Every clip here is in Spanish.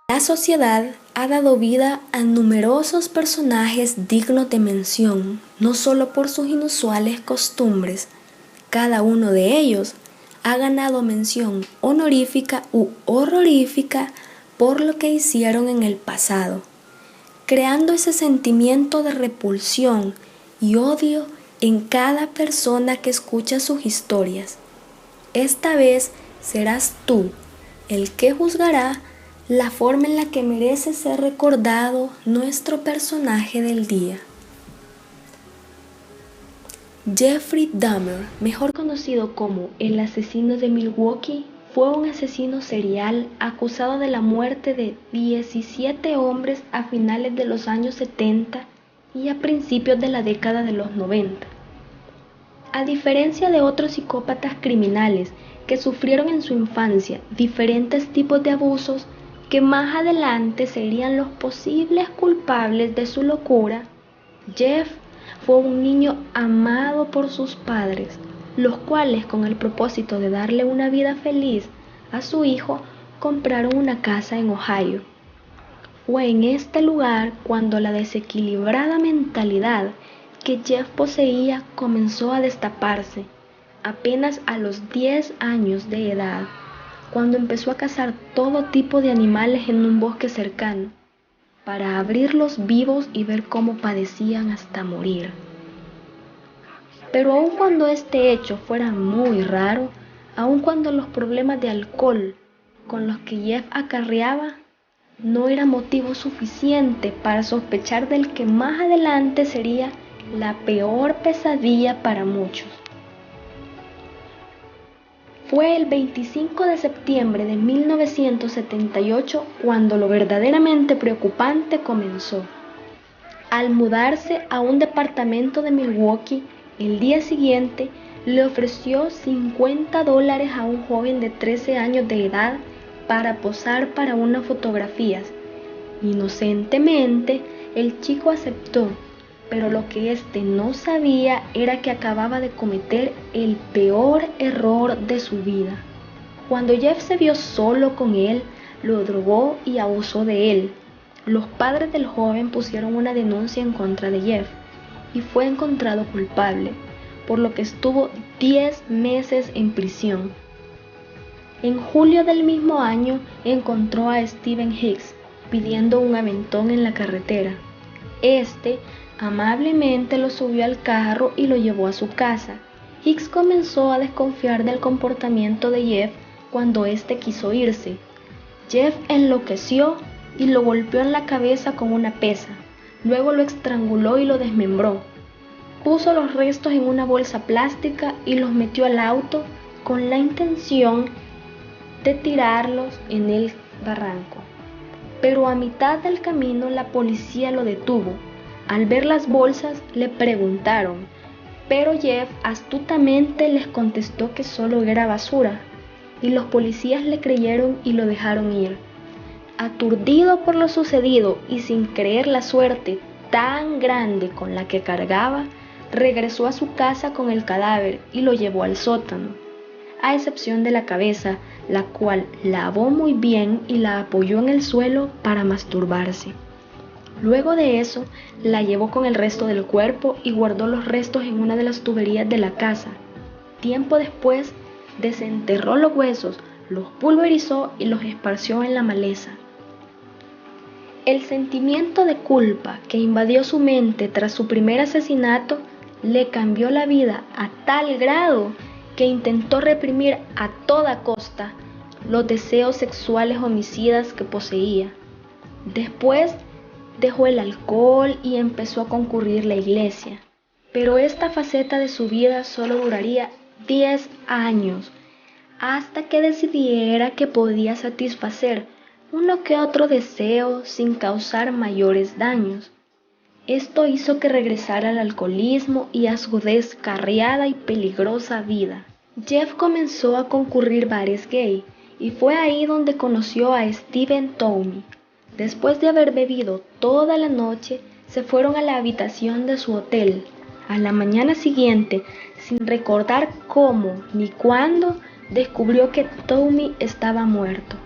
La sociedad ha dado vida a numerosos personajes dignos de mención, no solo por sus inusuales costumbres. Cada uno de ellos ha ganado mención honorífica u horrorífica por lo que hicieron en el pasado, creando ese sentimiento de repulsión y odio en cada persona que escucha sus historias. Esta vez serás tú el que juzgará la forma en la que merece ser recordado nuestro personaje del día. Jeffrey Dahmer, mejor conocido como el asesino de Milwaukee, fue un asesino serial acusado de la muerte de 17 hombres a finales de los años 70 y a principios de la década de los 90. A diferencia de otros psicópatas criminales que sufrieron en su infancia diferentes tipos de abusos que más adelante serían los posibles culpables de su locura, Jeff fue un niño amado por sus padres, los cuales, con el propósito de darle una vida feliz a su hijo, compraron una casa en Ohio. Fue en este lugar cuando la desequilibrada mentalidad que Jeff poseía comenzó a destaparse, apenas a los 10 años de edad, cuando empezó a cazar todo tipo de animales en un bosque cercano, para abrirlos vivos y ver cómo padecían hasta morir. Pero aun cuando este hecho fuera muy raro, aun cuando los problemas de alcohol con los que Jeff acarreaba no era motivo suficiente para sospechar del que más adelante sería la peor pesadilla para muchos. Fue el 25 de septiembre de 1978 cuando lo verdaderamente preocupante comenzó. Al mudarse a un departamento de Milwaukee, el día siguiente le ofreció $50 a un joven de 13 años de edad para posar para unas fotografías. Inocentemente, el chico aceptó, pero lo que éste no sabía era que acababa de cometer el peor error de su vida. Cuando Jeff se vio solo con él, lo drogó y abusó de él. Los padres del joven pusieron una denuncia en contra de Jeff y fue encontrado culpable, por lo que estuvo 10 meses en prisión. En julio del mismo año encontró a Steven Hicks pidiendo un aventón en la carretera. Este amablemente lo subió al carro y lo llevó a su casa. Hicks comenzó a desconfiar del comportamiento de Jeff cuando éste quiso irse. Jeff enloqueció y lo golpeó en la cabeza con una pesa. Luego lo estranguló y lo desmembró. Puso los restos en una bolsa plástica y los metió al auto con la intención de tirarlos en el barranco. Pero a mitad del camino la policía lo detuvo. Al ver las bolsas le preguntaron, pero Jeff astutamente les contestó que solo era basura, y los policías le creyeron y lo dejaron ir. Aturdido por lo sucedido y sin creer la suerte tan grande con la que cargaba, regresó a su casa con el cadáver y lo llevó al sótano, a excepción de la cabeza, la cual lavó muy bien y la apoyó en el suelo para masturbarse. Luego de eso, la llevó con el resto del cuerpo y guardó los restos en una de las tuberías de la casa. Tiempo después, desenterró los huesos, los pulverizó y los esparció en la maleza. El sentimiento de culpa que invadió su mente tras su primer asesinato le cambió la vida a tal grado que intentó reprimir a toda costa los deseos sexuales homicidas que poseía. Después dejó el alcohol y empezó a concurrir la iglesia. Pero esta faceta de su vida solo duraría 10 años, hasta que decidiera que podía satisfacer uno que otro deseo sin causar mayores daños. Esto hizo que regresara al alcoholismo y a su descarriada y peligrosa vida. Jeff comenzó a concurrir bares gay y fue ahí donde conoció a Stephen Toomey. Después de haber bebido toda la noche, se fueron a la habitación de su hotel. A la mañana siguiente, sin recordar cómo ni cuándo, descubrió que Toomey estaba muerto.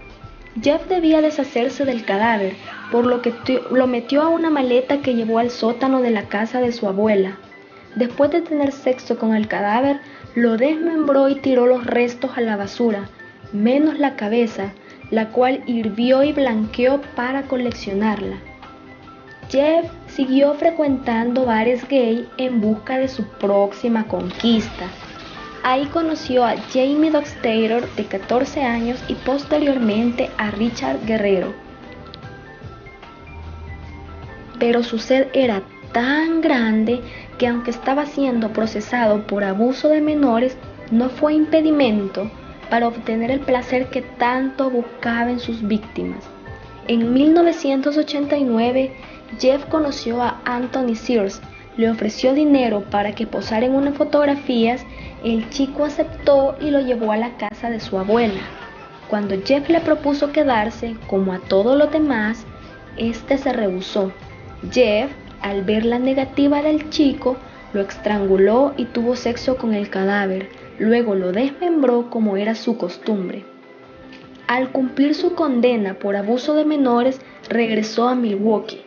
Jeff debía deshacerse del cadáver, por lo que lo metió a una maleta que llevó al sótano de la casa de su abuela. Después de tener sexo con el cadáver, lo desmembró y tiró los restos a la basura, menos la cabeza, la cual hirvió y blanqueó para coleccionarla. Jeff siguió frecuentando bares gay en busca de su próxima conquista. Ahí conoció a Jamie Doxtator, de 14 años, y posteriormente a Richard Guerrero. Pero su sed era tan grande que, aunque estaba siendo procesado por abuso de menores, no fue impedimento para obtener el placer que tanto buscaba en sus víctimas. En 1989, Jeff conoció a Anthony Sears, le ofreció dinero para que posara en unas fotografías. El chico aceptó y lo llevó a la casa de su abuela. Cuando Jeff le propuso quedarse, como a todos los demás, este se rehusó. Jeff, al ver la negativa del chico, lo estranguló y tuvo sexo con el cadáver. Luego lo desmembró como era su costumbre. Al cumplir su condena por abuso de menores, regresó a Milwaukee,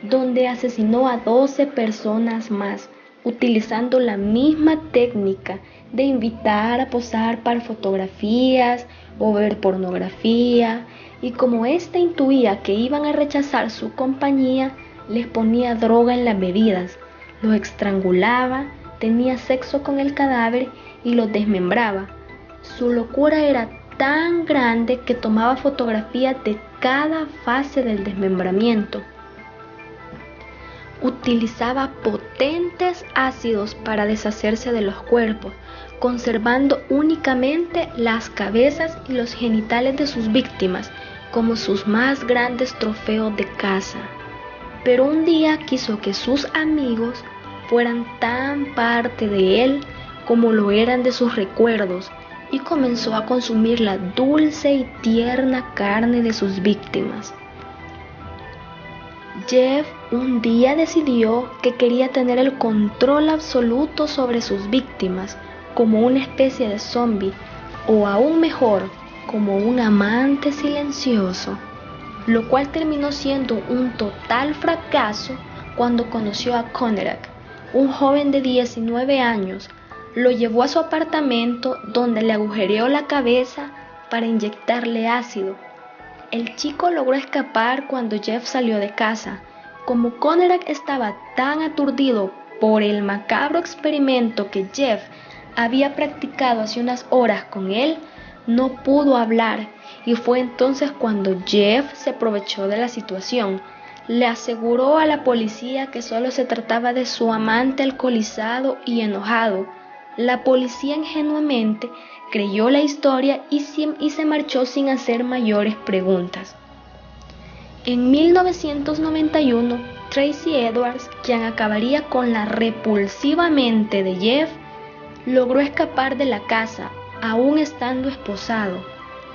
donde asesinó a 12 personas más, utilizando la misma técnica de invitar a posar para fotografías o ver pornografía, y como éste intuía que iban a rechazar su compañía, les ponía droga en las bebidas, los estrangulaba, tenía sexo con el cadáver y los desmembraba. Su locura era tan grande que tomaba fotografías de cada fase del desmembramiento. Utilizaba potentes ácidos para deshacerse de los cuerpos, conservando únicamente las cabezas y los genitales de sus víctimas como sus más grandes trofeos de caza. Pero un día quiso que sus amigos fueran tan parte de él como lo eran de sus recuerdos, y comenzó a consumir la dulce y tierna carne de sus víctimas. Jeff un día decidió que quería tener el control absoluto sobre sus víctimas, como una especie de zombie, o aún mejor, como un amante silencioso, lo cual terminó siendo un total fracaso cuando conoció a Conerak, un joven de 19 años. Lo llevó a su apartamento, donde le agujereó la cabeza para inyectarle ácido. El chico logró escapar cuando Jeff salió de casa. Como Conerak estaba tan aturdido por el macabro experimento que Jeff había practicado hace unas horas con él, no pudo hablar, y fue entonces cuando Jeff se aprovechó de la situación. Le aseguró a la policía que solo se trataba de su amante alcoholizado y enojado. La policía ingenuamente creyó la historia y se marchó sin hacer mayores preguntas. En 1991, Tracy Edwards, quien acabaría con la repulsiva mente de Jeff, logró escapar de la casa, aún estando esposado.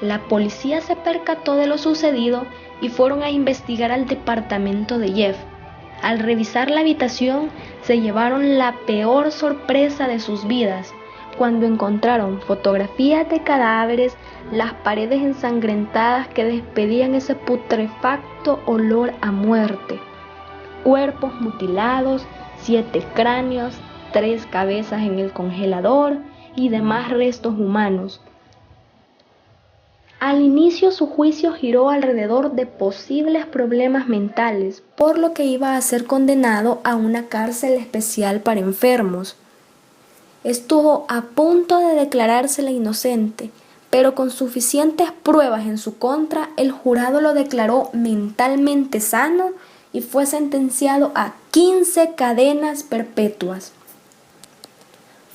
La policía se percató de lo sucedido y fueron a investigar al departamento de Jeff. Al revisar la habitación, se llevaron la peor sorpresa de sus vidas, cuando encontraron fotografías de cadáveres, las paredes ensangrentadas que despedían ese putrefacto olor a muerte, cuerpos mutilados, 7 cráneos, 3 cabezas en el congelador y demás restos humanos. Al inicio su juicio giró alrededor de posibles problemas mentales, por lo que iba a ser condenado a una cárcel especial para enfermos. Estuvo a punto de declarársela inocente, pero con suficientes pruebas en su contra, el jurado lo declaró mentalmente sano y fue sentenciado a 15 cadenas perpetuas.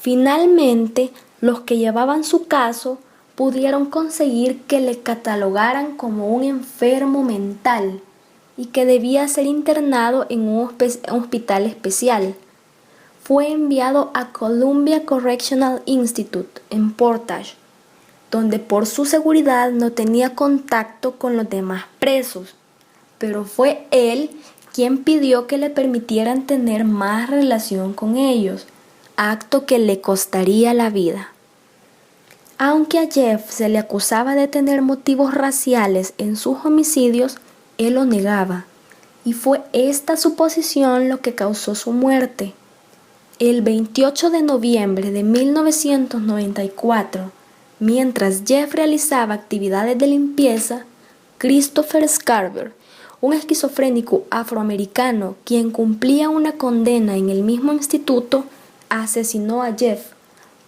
Finalmente, los que llevaban su caso pudieron conseguir que le catalogaran como un enfermo mental y que debía ser internado en un hospital especial. Fue enviado a Columbia Correctional Institute en Portage, donde por su seguridad no tenía contacto con los demás presos, pero fue él quien pidió que le permitieran tener más relación con ellos, acto que le costaría la vida. Aunque a Jeff se le acusaba de tener motivos raciales en sus homicidios, él lo negaba, y fue esta suposición lo que causó su muerte. El 28 de noviembre de 1994, mientras Jeff realizaba actividades de limpieza, Christopher Scarver, un esquizofrénico afroamericano quien cumplía una condena en el mismo instituto, asesinó a Jeff,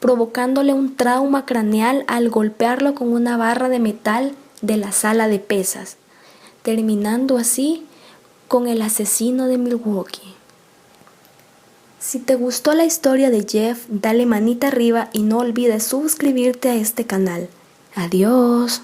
provocándole un trauma craneal al golpearlo con una barra de metal de la sala de pesas, terminando así con el asesino de Milwaukee. Si te gustó la historia de Jeff, dale manita arriba y no olvides suscribirte a este canal. Adiós.